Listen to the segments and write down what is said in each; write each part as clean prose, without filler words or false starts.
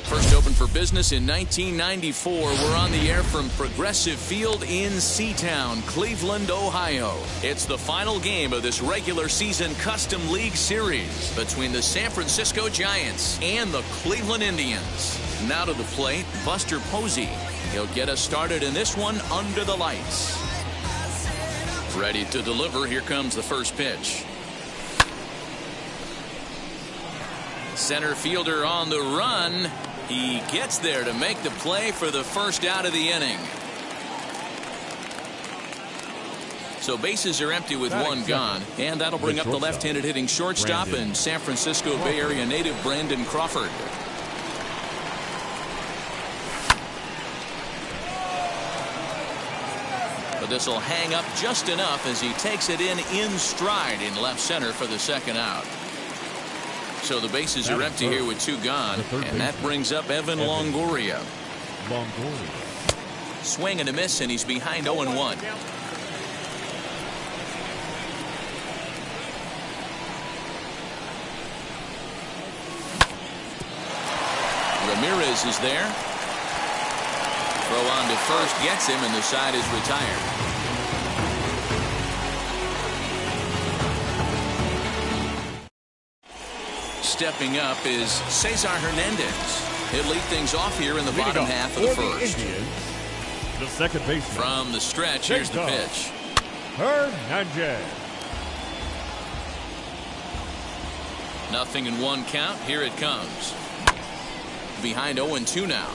First opened for business in 1994. We're on the air from Progressive Field in Seatown, Cleveland, Ohio. It's the final game of this regular season Custom League Series between the San Francisco Giants and the Cleveland Indians. Now to the plate, Buster Posey. He'll get us started in this one under the lights. Ready to deliver. Here comes the first pitch. Center fielder on the run. He gets there to make the play for the first out of the inning. So bases are empty with one gone, and that'll bring up the left-handed hitting shortstop and San Francisco Bay Area native Brandon Crawford. But this will hang up just enough as he takes it in stride in left center for the second out. So the bases are empty here with two gone, and that brings up Evan Longoria. Swing and a miss, and he's behind 0-1. Ramirez is there. Throw on to first gets him, and the side is retired. Stepping up is Cesar Hernandez. He'll lead things off here in the bottom half of the first. The second baseman. From the stretch, here's the pitch. Hernandez. Nothing in one count. Here it comes. Behind 0-2 now.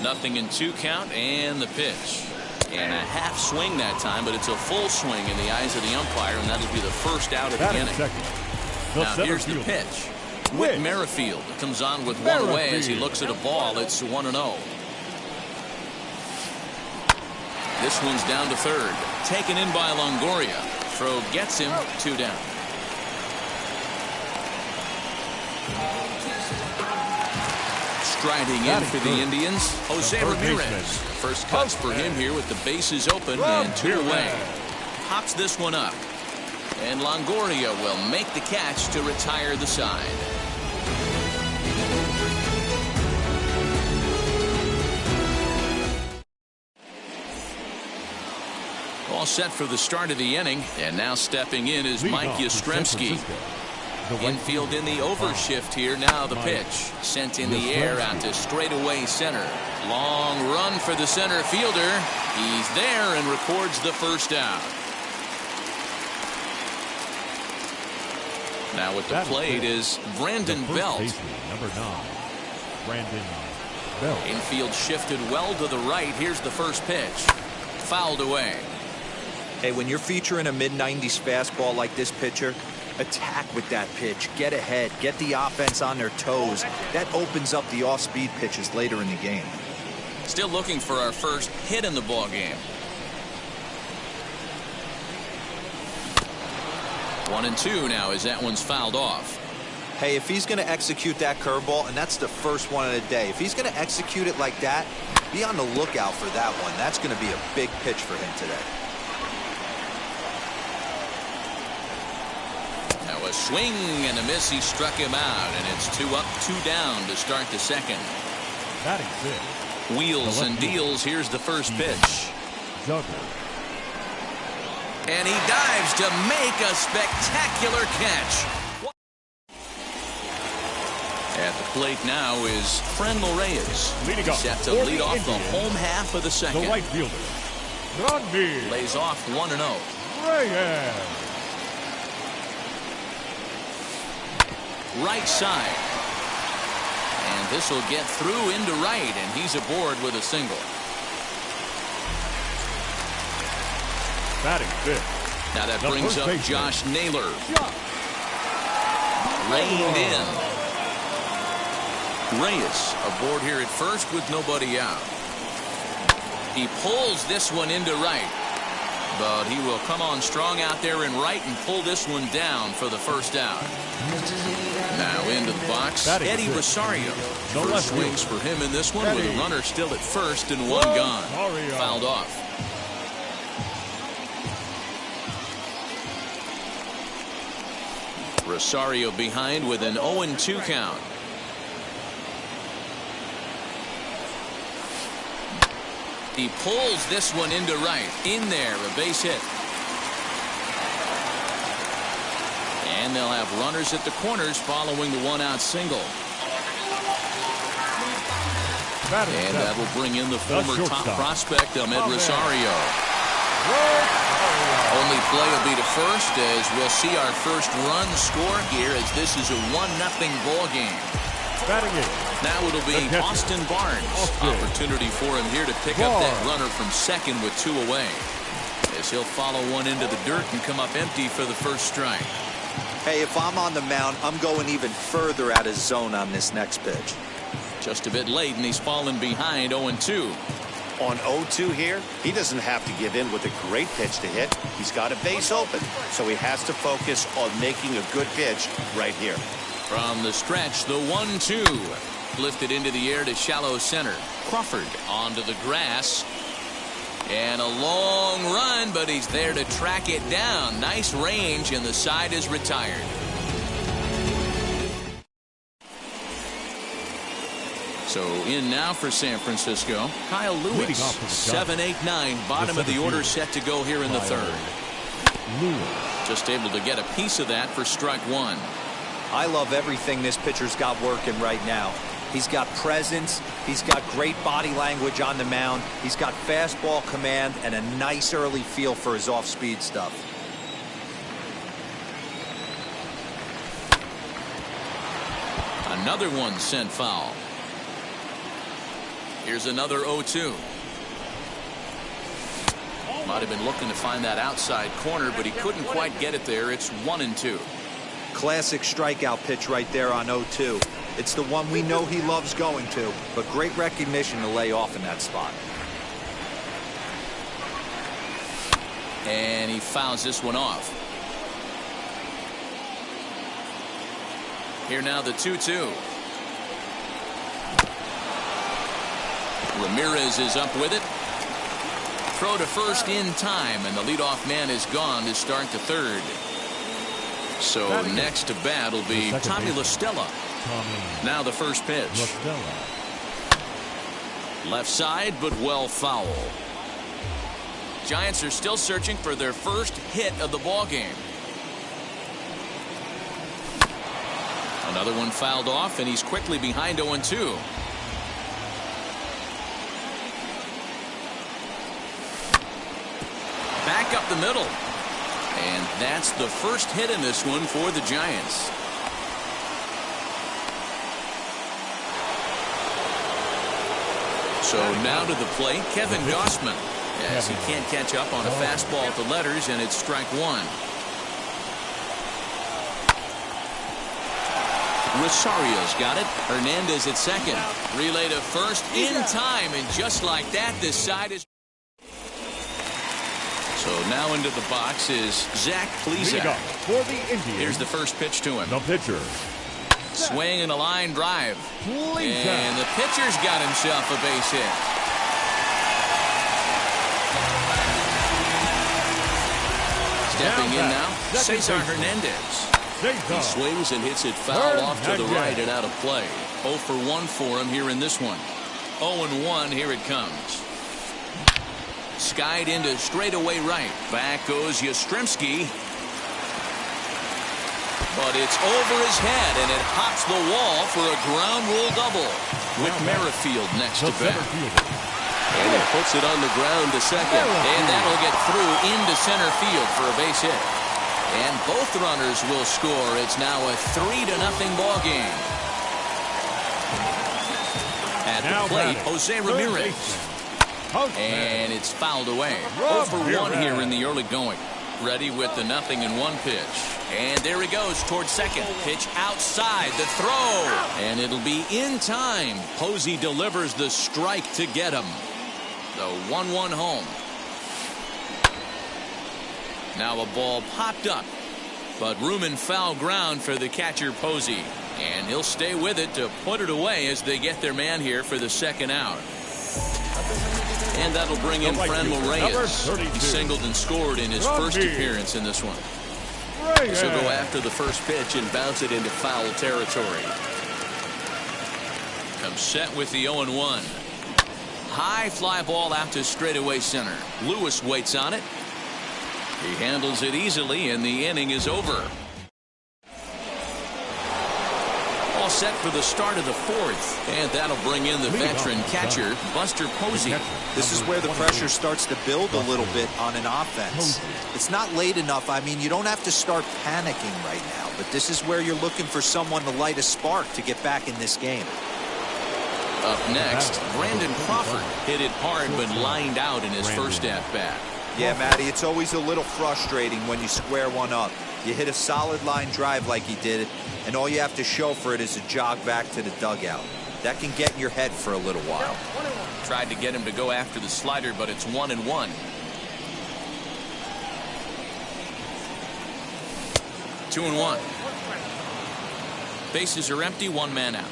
Nothing in two count, and the pitch. And a half swing that time, but it's a full swing in the eyes of the umpire, and that'll be the first out of the inning. Now here's the pitch. Whit Merrifield comes on with one away as he looks at a ball. It's 1-0. This one's down to third. Taken in by Longoria. Throw gets him, 2 down. Striding in for the Indians, Jose Ramirez. First cuts for him here with the bases open and 2 away. Pops this one up. And Longoria will make the catch to retire the side. All set for the start of the inning. And now stepping in is Mike Yastrzemski. Infield in the overshift here. Now the pitch. Sent in the air out to straightaway center. Long run for the center fielder. He's there and records the first out. Now at the plate is Brandon Belt. Number 9, Brandon Belt. Infield shifted well to the right. Here's the first pitch. Fouled away. Hey, when you're featuring a mid-90s fastball like this pitcher, attack with that pitch. Get ahead. Get the offense on their toes. That opens up the off-speed pitches later in the game. Still looking for our first hit in the ball game. 1-2 now as that one's fouled off. Hey, if he's going to execute that curveball, and that's the first one of the day, if he's going to execute it like that, be on the lookout for that one. That's going to be a big pitch for him today. Now a swing and a miss. He struck him out, and it's 2 up, 2 down to start the second. Batting fifth. Wheels and deals. Here's the first pitch. Juggler. And he dives to make a spectacular catch. At the plate now is Franmil Reyes. Set to lead off the home half of the second. The right fielder, Franmil. Lays off 1-0. Reyes. Right side. And this will get through into right, and he's aboard with a single. Batting fifth. Now that brings up Josh Naylor. Reined in. Reyes aboard here at first with nobody out. He pulls this one into right, but he will come on strong out there in right and pull this one down for the first out. Now into the box, Eddie Rosario. First swings for him in this one with a runner still at first and one gone. Fouled off. Rosario behind with an 0-2 count. He pulls this one into right. In there, a base hit. And they'll have runners at the corners following the one-out single. And that will bring in the former top prospect, Amed Rosario. Only play will be to first, as we'll see our first run score here, as this is a 1-0 ball game. Now it'll be Austin Barnes. Opportunity for him here to pick up that runner from second with 2 away, as he'll follow one into the dirt and come up empty for the first strike. Hey, if I'm on the mound, I'm going even further out of zone on this next pitch. Just a bit late, and he's fallen behind 0-2. On 0-2 here, he doesn't have to give in with a great pitch to hit. He's got a base open, so he has to focus on making a good pitch right here. From the stretch, the 1-2. Lifted into the air to shallow center. Crawford onto the grass. And a long run, but he's there to track it down. Nice range, and the side is retired. So in now for San Francisco, Kyle Lewis, 7-8-9, bottom of the order, set to go here in the third. Just able to get a piece of that for strike one. I love everything this pitcher's got working right now. He's got presence, he's got great body language on the mound, he's got fastball command, and a nice early feel for his off-speed stuff. Another one sent foul. Here's another 0-2. Might have been looking to find that outside corner, but he couldn't quite get it there. It's 1-2. Classic strikeout pitch right there on 0-2. It's the one we know he loves going to, but great recognition to lay off in that spot. And he fouls this one off. Here now the 2-2. Ramirez is up with it. Throw to first in time, and the leadoff man is gone to start the third. So next to bat will be Tommy La Stella. Now the first pitch. Left side, but well foul. Giants are still searching for their first hit of the ball game. Another one fouled off, and he's quickly behind 0-2. Back up the middle. And that's the first hit in this one for the Giants. So now to the plate, Kevin Gausman, as he can't catch up on a fastball at the letters, and it's strike one. Rosario's got it. Hernandez at second. Relay to first in time, and just like that, this side is. So now into the box is Zach Plesac. For the Indians, here's the first pitch to him. the pitcher. Swing and a line drive. Plesac. And the pitcher's got himself a base hit. Stepping in now, Cesar Hernandez. He swings and hits it foul off to the right and out of play. 0 for 1 for him here in this one. 0-1, here it comes. Skied into straightaway right. Back goes Yastrzemski. But it's over his head, and it hops the wall for a ground rule double. With Merrifield next to bat. And he puts it on the ground to second. And that'll get through into center field for a base hit. And both runners will score. It's now a 3-0 ball game. At the plate, Jose Ramirez. And it's fouled away. 0 for 1 here in the early going. Ready with the 0-1 pitch. And there he goes towards second. Pitch outside the throw. And it'll be in time. Posey delivers the strike to get him. The 1-1 home. Now a ball popped up, but room and foul ground for the catcher Posey. And he'll stay with it to put it away as they get their man here for the second out. And that'll bring in Franmil Reyes. He singled and scored in his first appearance in this one. So go after the first pitch and bounce it into foul territory. Comes set with the 0-1. High fly ball out to straightaway center. Lewis waits on it. He handles it easily, and the inning is over. All set for the start of the fourth, and that'll bring in the veteran catcher, Buster Posey. This is where the pressure starts to build a little bit on an offense. It's not late enough. I mean, you don't have to start panicking right now, but this is where you're looking for someone to light a spark to get back in this game. Up next, Brandon Crawford hit it hard but lined out in his first at-bat. Yeah, Matty, it's always a little frustrating when you square one up. You hit a solid line drive like he did, and all you have to show for it is a jog back to the dugout. That can get in your head for a little while. Tried to get him to go after the slider, but it's 1-1. Two and one. Bases are empty, one man out.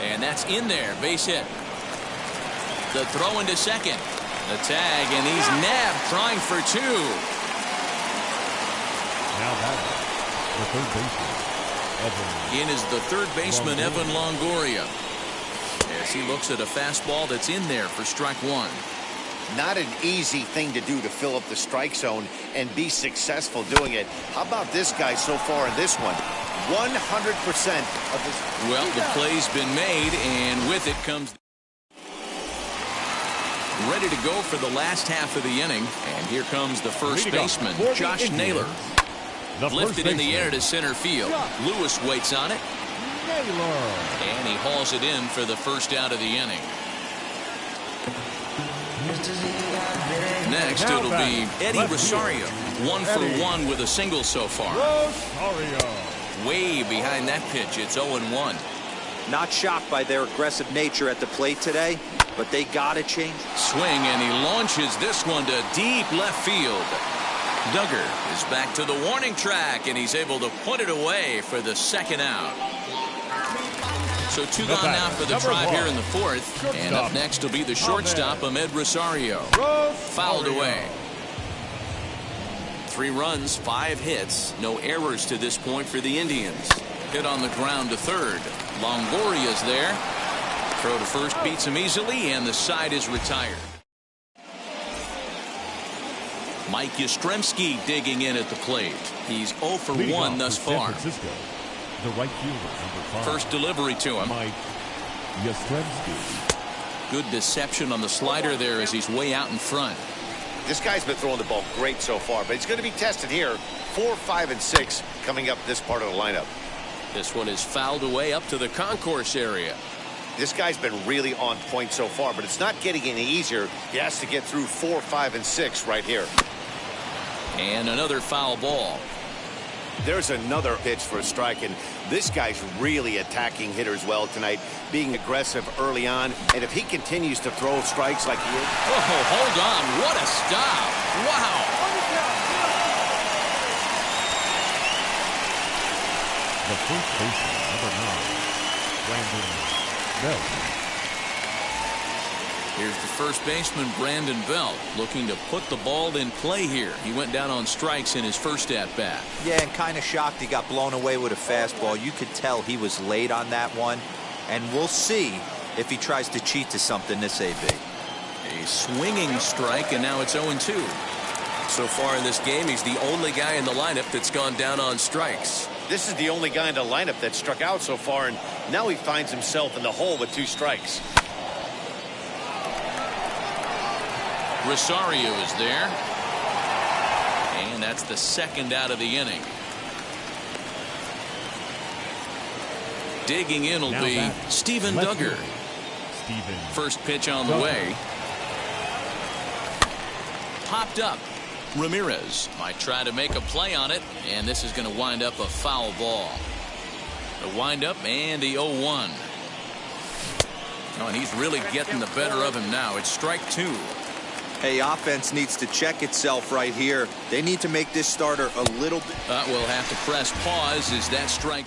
And that's in there, base hit. The throw into second. The tag, and he's nabbed, trying for two. Now batting, the third baseman, Evan. In is the third baseman, Evan Longoria. As he looks at a fastball that's in there for strike one. Not an easy thing to do to fill up the strike zone and be successful doing it. How about this guy so far in this one? 100% of this. Well, the play's been made, and with it comes ready to go for the last half of the inning. And here comes the first baseman, Josh Naylor. Lifted in the air to center field. Lewis waits on it. And he hauls it in for the first out of the inning. Next, it'll be Eddie Rosario. 1 for 1 with a single so far. Way behind that pitch. It's 0-1. Not shocked by their aggressive nature at the plate today, but they got to change. Swing, and he launches this one to deep left field. Duggar is back to the warning track, and he's able to put it away for the second out. So two gone now for the Tribe here in the fourth. And up next will be the shortstop, Ahmed Rosario. Fouled away. 3 runs, 5 hits, no errors to this point for the Indians. Hit on the ground to third. Longoria's there. Throw to first beats him easily, and the side is retired. Mike Yastrzemski digging in at the plate. He's 0 for 1 thus far. The right fielder, number 5. First delivery to him. Mike Yastrzemski. Good deception on the slider there as he's way out in front. This guy's been throwing the ball great so far, but he's going to be tested here. 4, 5, and 6 coming up this part of the lineup. This one is fouled away up to the concourse area. This guy's been really on point so far, but it's not getting any easier. He has to get through 4, 5, and 6 right here. And another foul ball. There's another pitch for a strike, and this guy's really attacking hitters well tonight, being aggressive early on. And if he continues to throw strikes like he is. Oh, hold on. What a stop. Wow. The first baseman, number 9, Brandon Belt. Here's the first baseman, Brandon Belt, looking to put the ball in play here. He went down on strikes in his first at-bat. Yeah, and kind of shocked he got blown away with a fastball. You could tell he was late on that one, and we'll see if he tries to cheat to something this AB. A swinging strike, and now it's 0-2. So far in this game, he's the only guy in the lineup that's gone down on strikes. This is the only guy in the lineup that struck out so far, and now he finds himself in the hole with 2 strikes. Rosario is there. And that's the second out of the inning. Digging in will be Steven Duggar. First pitch on the way. Popped up. Ramirez might try to make a play on it, and this is going to wind up a foul ball. The windup and the 0-1. Oh, and he's really getting the better of him now. It's strike 2. Hey, offense needs to check itself right here. They need to make this starter a little bit. We'll have to press pause as that strike.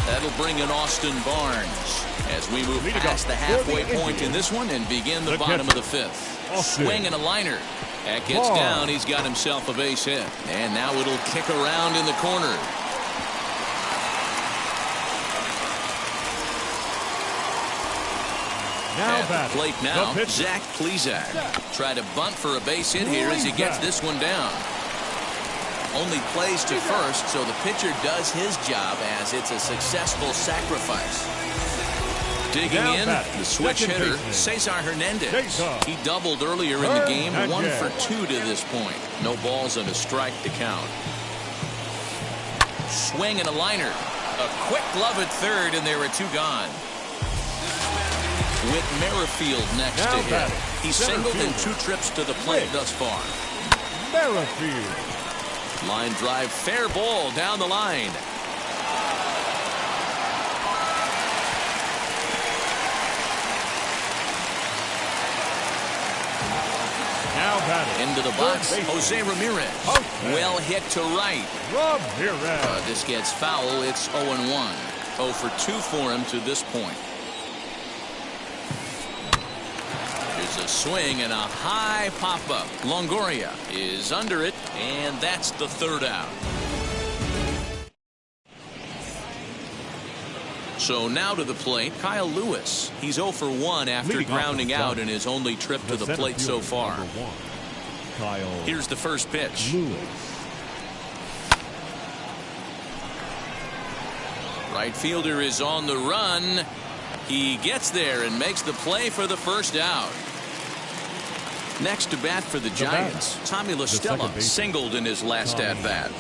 That'll bring in Austin Barnes as we move past the halfway point in this one and begin the bottom of the fifth. Swing and a liner. That gets down. He's got himself a base hit. And now it'll kick around in the corner. At the plate now, Zach Plesac. Try to bunt for a base hit here as he gets this one down. Only plays to first, so the pitcher does his job as it's a successful sacrifice. Digging in, the switch hitter, Cesar Hernandez. He doubled earlier in the game, 1 for 2 to this point. No balls and a strike to count. Swing and a liner. A quick glove at third, and there are 2 gone. Whit Merrifield next to him. He's singled in 2 trips to the plate thus far. Merrifield. Line drive, fair ball down the line. Now batting. Into the box, Jose Ramirez. Well hit to right. Ramirez. This gets foul. It's 0-1. 0 for 2 for him to this point. Here's a swing and a high pop-up. Longoria is under it, and that's the 3rd out. So now to the plate, Kyle Lewis. He's 0 for 1 after grounding out in his only trip to the plate so far. Here's the first pitch. Right fielder is on the run. He gets there and makes the play for the first out. Next to bat for the Giants, Tommy La Stella singled in his last at-bat.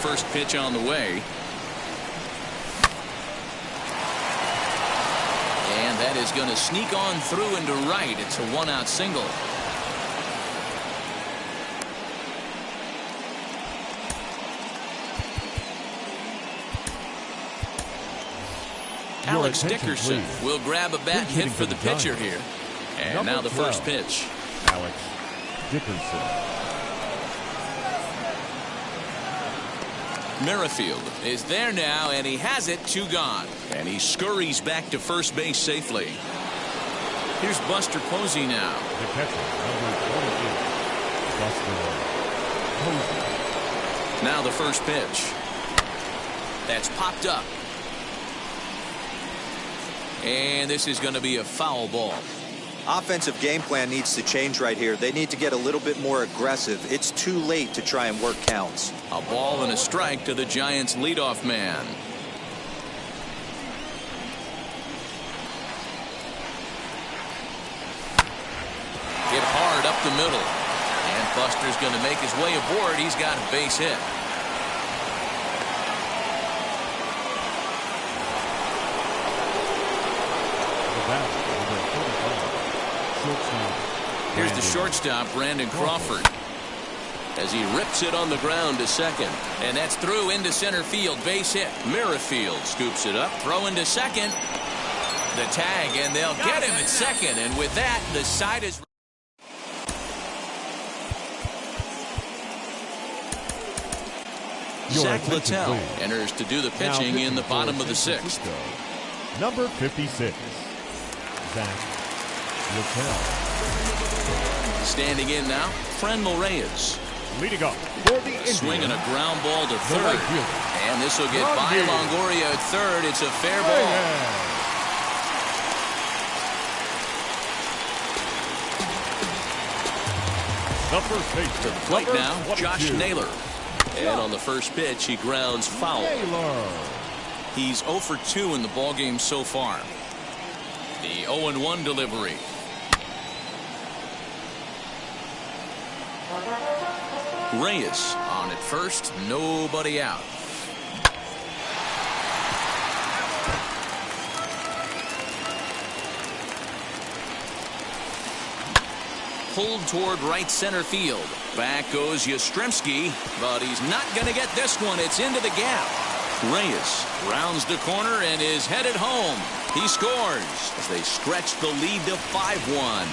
First pitch on the way. And that is going to sneak on through into right. It's a 1-out single. Alex Dickerson will grab a bat and hit for the pitcher here. And now the first pitch. Alex Dickerson. Merrifield is there now, and he has it. 2 gone. And he scurries back to first base safely. Here's Buster Posey now. The catcher, number 28, Buster Posey. Now the first pitch. That's popped up. And this is going to be a foul ball. Offensive game plan needs to change right here. They need to get a little bit more aggressive. It's too late to try and work counts. A ball and a strike to the Giants leadoff man. Hit hard up the middle. And Buster's going to make his way aboard. He's got a base hit. Here's the shortstop, Brandon Crawford, as he rips it on the ground to second. And that's through into center field. Base hit. Merrifield scoops it up. Throw into second. The tag, and they'll get him at second. And with that, the side is... Zach Littell enters to do the pitching in the bottom of the 6th. Number 56, Zach Littell. Standing in now, Franmil Reyes. Leading up for the Indians. Swinging a ground ball to third. And this will get by Longoria at third. It's a fair ball. The first base to the plate now, Josh Naylor. And on the first pitch, he grounds foul. He's 0 for 2 in the ballgame so far. The 0-1 delivery. Reyes on at first, nobody out. Pulled toward right center field. Back goes Yastrzemski, but he's not going to get this one. It's into the gap. Reyes rounds the corner and is headed home. He scores as they stretch the lead to 5-1.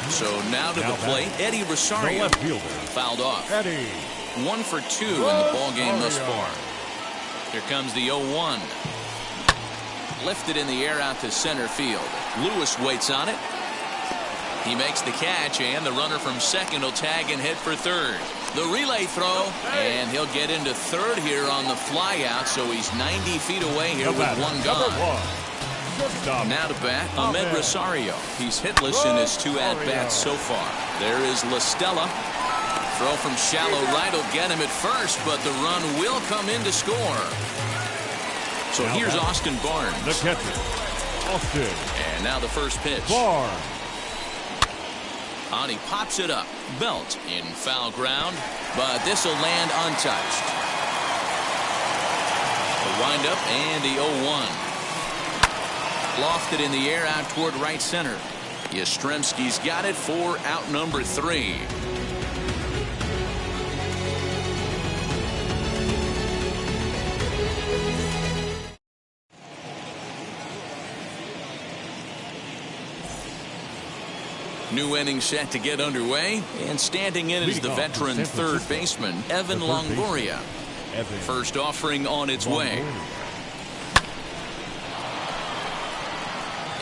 So now to the plate, Eddie Rosario. The left fielder. Fouled off. Eddie 1 for 2 in the ball game thus far. Here comes the 0-1. Lifted in the air out to center field. Lewis waits on it. He makes the catch, and the runner from second will tag and head for third. The relay throw, and he'll get into third here on the flyout, so he's 90 feet away here with one gone. Now to bat, Ahmed Rosario. He's hitless in his 2 at-bats so far. There is La Stella. Throw from shallow right will get him at first, but the run will come in to score. So here's Austin Barnes. The catcher, Austin. And now the first pitch. Barnes. On he pops it up. Belt in foul ground, but this will land untouched. The windup and the 0-1. Lofted in the air out toward right center. Yastrzemski's got it for out number 3. New inning set to get underway, and standing in is the veteran third baseman, Evan Longoria. First offering on its way.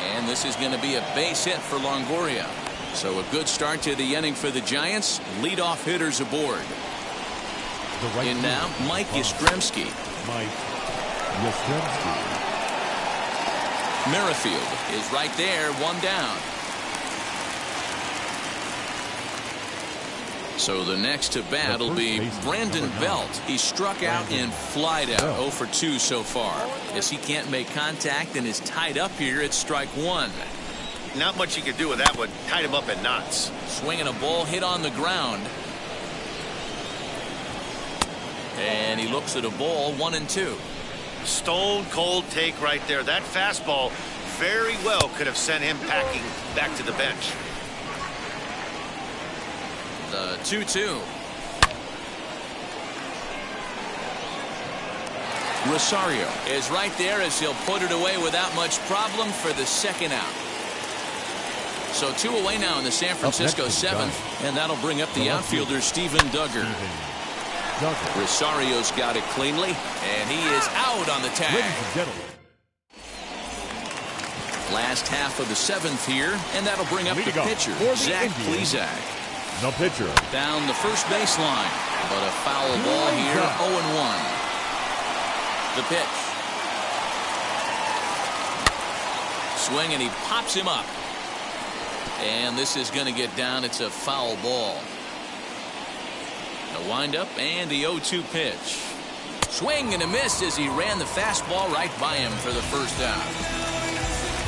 And this is going to be a base hit for Longoria. So a good start to the inning for the Giants. Leadoff hitters aboard. In now, Mike Yastrzemski. Merrifield is right there, 1 down. So the next to bat will be Brandon Belt. He's struck out and flied out, 0 for 2 so far. As he can't make contact and is tied up here at strike 1. Not much you can do with that one. Tied him up at knots. Swinging a ball hit on the ground. And he looks at a ball, 1-2. Stone cold take right there. That fastball very well could have sent him packing back to the bench. The 2-2. Rosario is right there as he'll put it away without much problem for the second out. So 2 away now in the San Francisco 7th, and that'll bring up the outfielder Steven Duggar. Rosario's got it cleanly, and he is out on the tag. Last half of the 7th here, and that'll bring up the pitcher, Zach Plesac. The pitcher. Down the first baseline, but a foul ball here, 0-1. The pitch. Swing, and he pops him up. And this is going to get down. It's a foul ball. The windup and the 0-2 pitch. Swing and a miss as he ran the fastball right by him for the first out.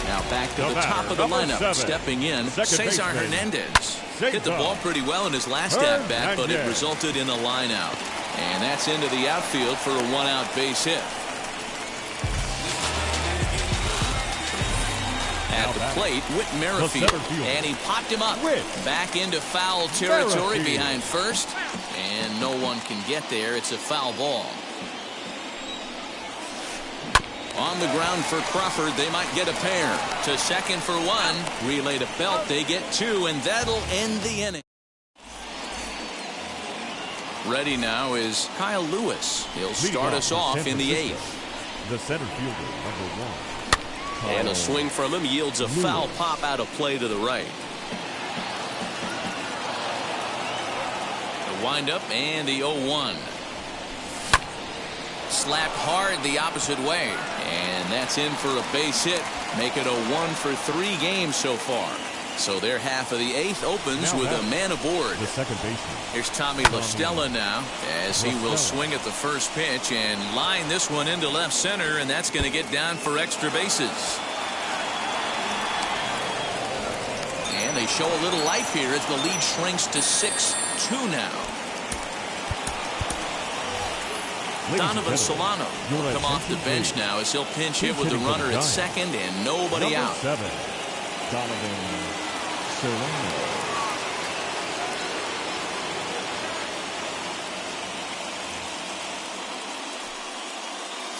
Now back to the top of the lineup. Stepping in, Cesar Hernandez. Hit the ball pretty well in his last at-bat, but it resulted in a line out. And that's into the outfield for a 1-out base hit. At the plate, Whit Merrifield. And he popped him up. Back into foul territory behind first. And no one can get there. It's a foul ball. On the ground for Crawford, they might get a pair. To second for 1. Relay to Belt, they get 2, and that'll end the inning. Ready now is Kyle Lewis. He'll start us off in the 8th. The center fielder, number 1. And a swing from him yields a foul pop out of play to the right. The windup and the 0-1. Slapped hard the opposite way, and that's in for a base hit. Make it a 1 for 3 games so far. So their half of the 8th opens with a man aboard. The second baseman. Here's Tommy La Stella now, as he will swing at the first pitch and line this one into left center, and that's going to get down for extra bases. And they show a little life here as the lead shrinks to 6-2 now. Donovan Solano will come off the bench now as he'll pinch hit with the runner at second and nobody out. 7, Donovan Solano.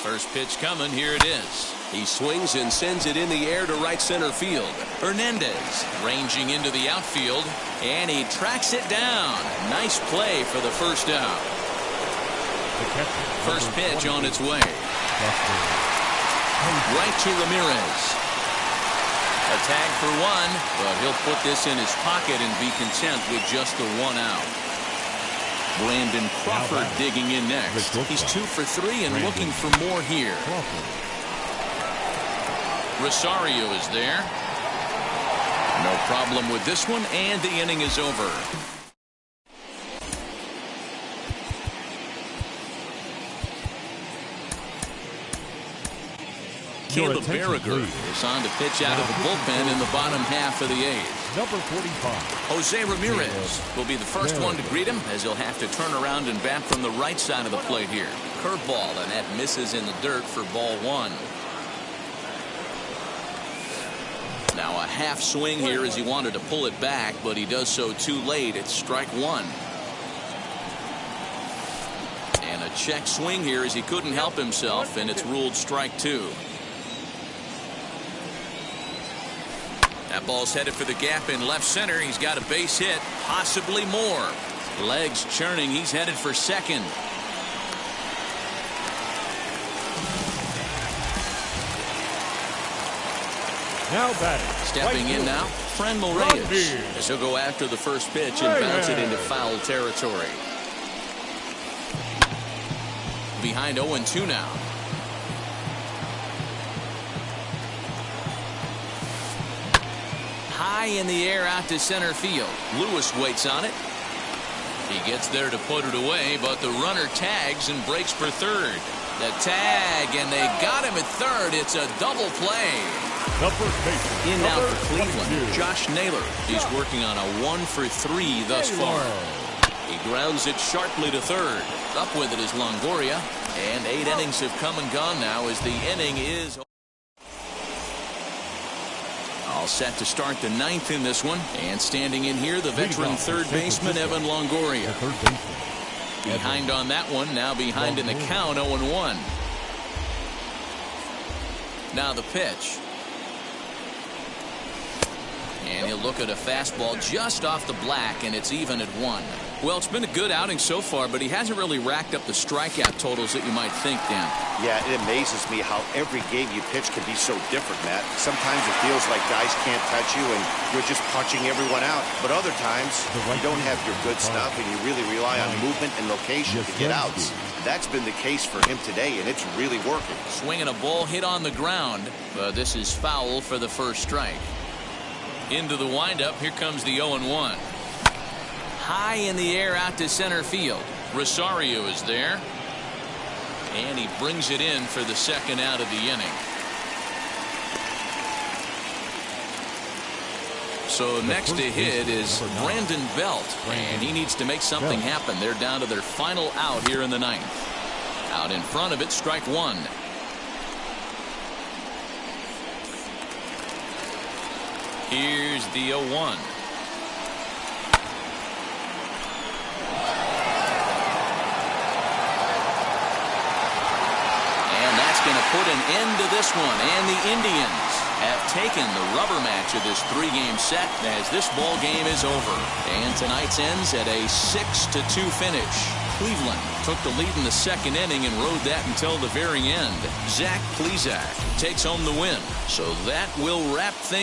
First pitch coming. Here it is. He swings and sends it in the air to right center field. Hernandez ranging into the outfield, and he tracks it down. Nice play for the first out. The catcher, First number pitch 22, on its way. Buster Posey. Right to Ramirez. A tag for one, but he'll put this in his pocket and be content with just the 1 out. Brandon Crawford digging in next. He's 2 for 3 and looking for more here. Rosario is there. No problem with this one, and the inning is over. Caleb Berriger is on to pitch out of the bullpen in the bottom half of the 8th. Number 45. Jose Ramirez will be the first one to greet him, as he'll have to turn around and bat from the right side of the plate here. Curveball, and that misses in the dirt for ball 1. Now a half swing here as he wanted to pull it back, but he does so too late. It's strike 1. And a check swing here as he couldn't help himself, and it's ruled strike 2. That ball's headed for the gap in left center. He's got a base hit, possibly more. Legs churning. He's headed for second. Now batting. Stepping in now, Franmil Reyes, as he'll go after the first pitch and bounce it into foul territory. Behind 0-2 now. High in the air out to center field. Lewis waits on it. He gets there to put it away, but the runner tags and breaks for third. The tag, and they got him at third. It's a double play. In now for Cleveland, Josh Naylor. He's working on a 1 for 3 thus far. He grounds it sharply to third. Up with it is Longoria. And 8 innings have come and gone now as the inning is all set to start the 9th in this one. And standing in here, the veteran third baseman, Evan Longoria. Behind on that one, now behind in the count, 0-1. Now the pitch. And he'll look at a fastball just off the black, and it's even at 1. Well, it's been a good outing so far, but he hasn't really racked up the strikeout totals that you might think, Dan. Yeah, it amazes me how every game you pitch can be so different, Matt. Sometimes it feels like guys can't touch you and you're just punching everyone out. But other times, you don't have your good stuff and you really rely on movement and location to get outs. That's been the case for him today, and it's really working. Swinging a ball hit on the ground, but this is foul for the first strike. Into the windup, here comes the 0-1. High in the air out to center field. Rosario is there. And he brings it in for the second out of the inning. So next to hit is Brandon Belt. And he needs to make something happen. They're down to their final out here in the 9th. Out in front of it, strike 1. Here's the 0-1. Going to put an end to this one, and the Indians have taken the rubber match of this 3-game set as this ball game is over. And tonight's ends at a 6-2 finish. Cleveland took the lead in the second inning and rode that until the very end. Zach Plesac takes home the win. So that will wrap things